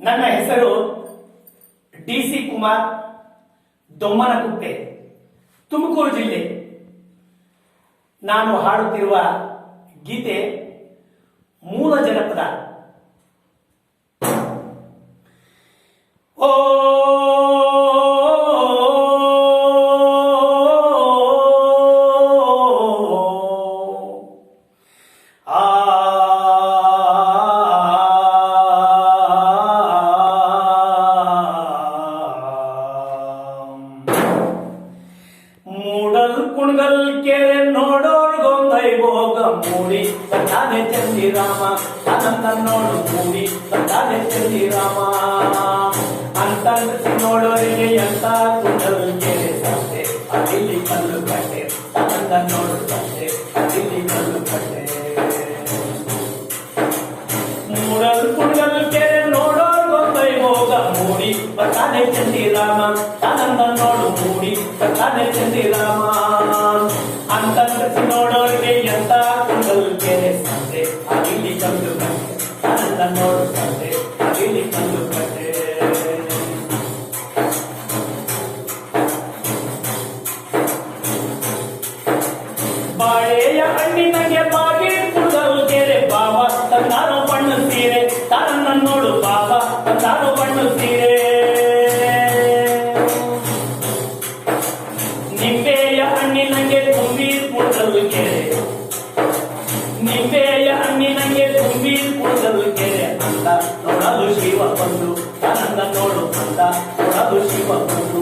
ನನ್ನ ಹೆಸರು ಡಿ.ಸಿ. ಕುಮಾರ್, ದೊಮ್ಮನಕುಪ್ಪೆ, ತುಮಕೂರು ಜಿಲ್ಲೆ. ನಾನು ಹಾಡುತ್ತಿರುವ ಗೀತೆ ಮೂಲ ಜನಪದ. ಓ ಮೂಡಲ್ ಕುಣಗಲ್ ಕೆರೆ ನೋಡೋರ್ಗೊಂದೈ ಭೋಗ ಮೂಡಿ ತಂದಾನೆ ಚಂದಿರಾಮ ಅನಂತ ನೋಡು ಮೂಡಿ ತಂದಾನೆ ಚಂದಿರಾಮ ಅಂತಂದ್ರಿಸಿ ನೋಡೋರಿಗೆ ಎಂತ ಕುಣಗಲ್ ಕೆರೆ ಸಂತೆ ಅದಿಲ್ಲಿ ಕಲ್ಲು ಕಟ್ಟೆ ಅನಂತ ನೋಡು ಸಂತೆ ಅದಿಲ್ಲಿ ಕಲ್ಲು ಕಟ್ಟೆ. ಮೂಡಲ್ ಕುಣಗಲ್ ಕೆರೆ ನೋಡೋರ್ಗೊಂದೈ ಭೋಗ ಮೂಡಿ ತಂದಾನೆ ಚಂದಿರಾಮ ಅನಂತ ನೋಡು ಮೂಡಿ ತಂದಾನೆ ಚಂದಿರಾಮ ಅಂತಂದ್ರಿಸಿ ನೋಡೋರಿಗೆ ಎಂತ ಕುಂಡಲ್ ಕೆರೆ ಸಂತೆ ಅದಿಲ್ಲಿ ಕಲ್ಲು ಕಟ್ಟೆ ಅನಂತ ನೋಡು ಸಂತೆ ಅದಿಲ್ಲಿ ಕಲ್ಲು ಕಟ್ಟೆ. ಬಾಳೆಯ ಹಣ್ಣಿನಗೆ ಬಾಗಿ ಕುಂಡಲ್ ಕೆರೆ ಬಾಬಾ ತಂದಾನು ಬಣ್ಣ ಸೀರೆ ತಾನನ್ನ ನೋಡು ಬಾಬಾ ತಂದಾನು ಬಣ್ಣ ಸೀರೆ. ನಿಂಬೆಯ ಹಣ್ಣಿನಂಗೆ ತುಂಬಿ ಕುಂಡಲ್ ಕೆರೆ ನಿಂಬೆಯ ಹಣ್ಣಿನಂಗೆ ತುಂಬಿ ಕುಂಡಲ್ ಕೆರೆ ಅಂತ ನೋಡಲು ಶಿವ ಬಂದು ಆನಂದ ನೋಡು ಅಂತ ನೋಡಲು ಶಿವ ಬಂದು.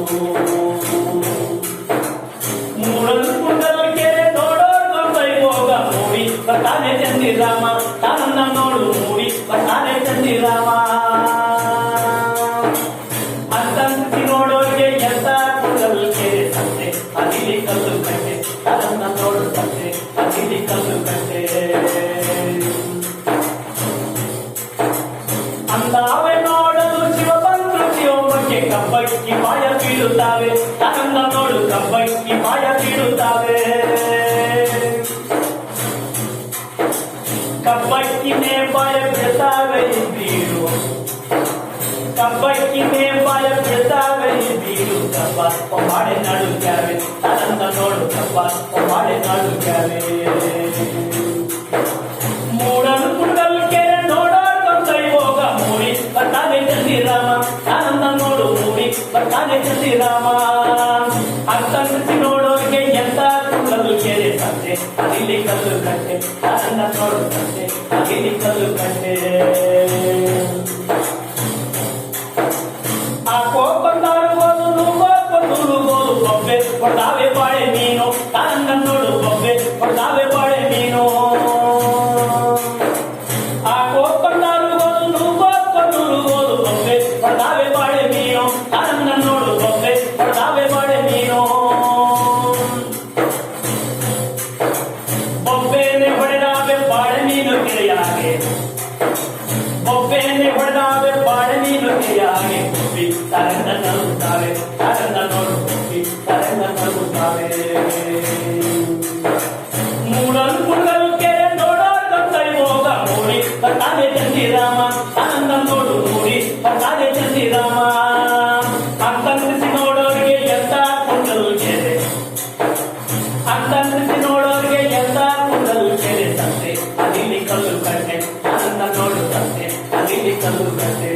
ಮೂಡಲ್ ಕುಂಡಲ್ ಕೆರೆ ನೋಡೋರ್ಗೊಂದೈ ಭೋಗ ಮೂಡಿ ಬರ್ತಾನೆ ಚಂದಿರಾಮ ತಾನನ್ನ ನೋಡು ಮೂಡಿ ಬರ್ತಾನೆ ಚಂದಿರಾಮ ಅಂತಂದ್ರಿಸಿ ನೋಡೋರಿಗೆ ಎಂತ ಕುಂಡಲ್ ಕೆರೆ ಸಂತೆ ಅದಿಲ್ಲಿ ಕಲ್ಲು ಕಟ್ಟೆ ತಾನನ್ನ ನೋಡು ಸಂತೆ ಅದಿಲ್ಲಿ ಕಲ್ಲು ಕಟ್ಟೆ. ಅಂದಾವೆ ನೋಡಲು ಶಿವ ಬಂದ್ರು ಶಿವಮ್ಮಕ್ಕೆ ಕಬ್ಬಕ್ಕಿ ಬಾಯ ಬೀಳುತ್ತಾವೆ ತಾನನ್ನ ನೋಡು ಕಬ್ಬಕ್ಕಿ ಬಾಯ ಬೀಳುತ್ತಾವೆ. ಕಬ್ಬಕ್ಕಿನೇ ಬಾಯ ಬಿಡ್ತಾವೆ ಬೀಳು ಕಬ್ಬಕ್ಕಿನೇ ಬಾಯ ಬಿಡ್ತಾವೆ ಬೀಳು ಕಬ್ಬ ಒಮ್ಮಾಡೆ ನಡುಕ್ಯಾವೆ ತಾನನ್ನ ನೋಡು ಕಬ್ಬ ಒಮ್ಮಾಡೆ ನಡುಕ್ಯಾವೆ. ಮೂಡಲ್ ಕುಂಡಲ್ ಕೆರೆ ನೋಡೋರ್ಗೊಂದೈ ಭೋಗ ಮೂಡಿ ಬರ್ತಾನೆ ಚಂದಿರಾಮ ತಾನನ್ನ ನೋಡು ಮೂಡಿ ಬರ್ತಾನೆ ಚಂದಿರಾಮ ಅಂತಂದ್ರಿಸಿ ನೋಡೋರಿಗೆ ಎಂತ ಕುಂಡಲ್ ಕೆರೆ ಸಂತೆ ಅದಿಲ್ಲಿ ಕಲ್ಲು ಕಟ್ಟೆ ತಾನನ್ನ ನೋಡು ಸಂತೆ ಅದಿಲ್ಲಿ ಕಲ್ಲು ಕಟ್ಟೆ. ಹಾಕೋ ಬಂದಾರುಗೋದು ನುಗ್ಗೋದು ಬೊಬ್ಬೆ ಕೊಡ್ತಾವೆ ಬಾಳೆ ಮೀನು ತಾನನ್ನ ನೋಡು ಬೊಬ್ಬೆ ಕೊಡ್ತಾವೆ ಬಾಳೆ ಮೀನು. ಹಾಕೋ ಬಂದಾರುಗೋದು ನುಗ್ಗೋದು ಬೊಬ್ಬೆ ಕೊಡ್ತಾವೆ ಬಾಳೆ ಮೀನು ತಾನನ್ನ ನೋಡು ಬೊಬ್ಬೆ ಕೊಡ್ತಾವೆ ಬಾಳೆ ಮೀನು. ಬೊಬ್ಬೆನೆ ಹೊಡೆದಾವೆ ಬಾಳೆ ಮೀನು ಕೆರೆಯಾಗೆ ಬೊಬ್ಬೆನೆ ಹೊಡೆದಾವೆ ಬಾಳೆ ಮೀನು ಕೆರೆಯಾಗೆ ಕುಪ್ಪಿ ತರಂಗ ನಗುತ್ತಾವೆ ತರಂಗ ನೋಡು ಕುಪ್ಪಿ ತರಂಗ ನಗುತ್ತಾವೆ. ಮೂಡಲ್ ಕುಂಡಲ್ ಕೆರೆ ನೋಡೋರ್ಗೊಂದೈ ಭೋಗ ಮೂಡಿ ಬರ್ತಾನೆ ಚಂದಿರಾಮ ಆನಂದ ನೋಡು ಮೂಡಿ ಬರ್ತಾನೆ ಚಂದಿರಾಮ ಅಂತಂದ್ರಿಸಿ ನೋಡೋರಿಗೆ ಎಂತ ಕುಂಡಲ್ ಕೆರೆ ಅಂತಂದ್ರಿಸಿ ನೋಡೋರಿಗೆ ಎಂತ ಕುಂಡಲ್ ಕೆರೆ ಸಂತೆ ಅದಿಲ್ಲಿ ಕಲ್ಲು ಕಟ್ಟೆ ಆನಂದ ನೋಡು ಸಂತೆ ಅದಿಲ್ಲಿ ಕಲ್ಲು ಕಟ್ಟೆ.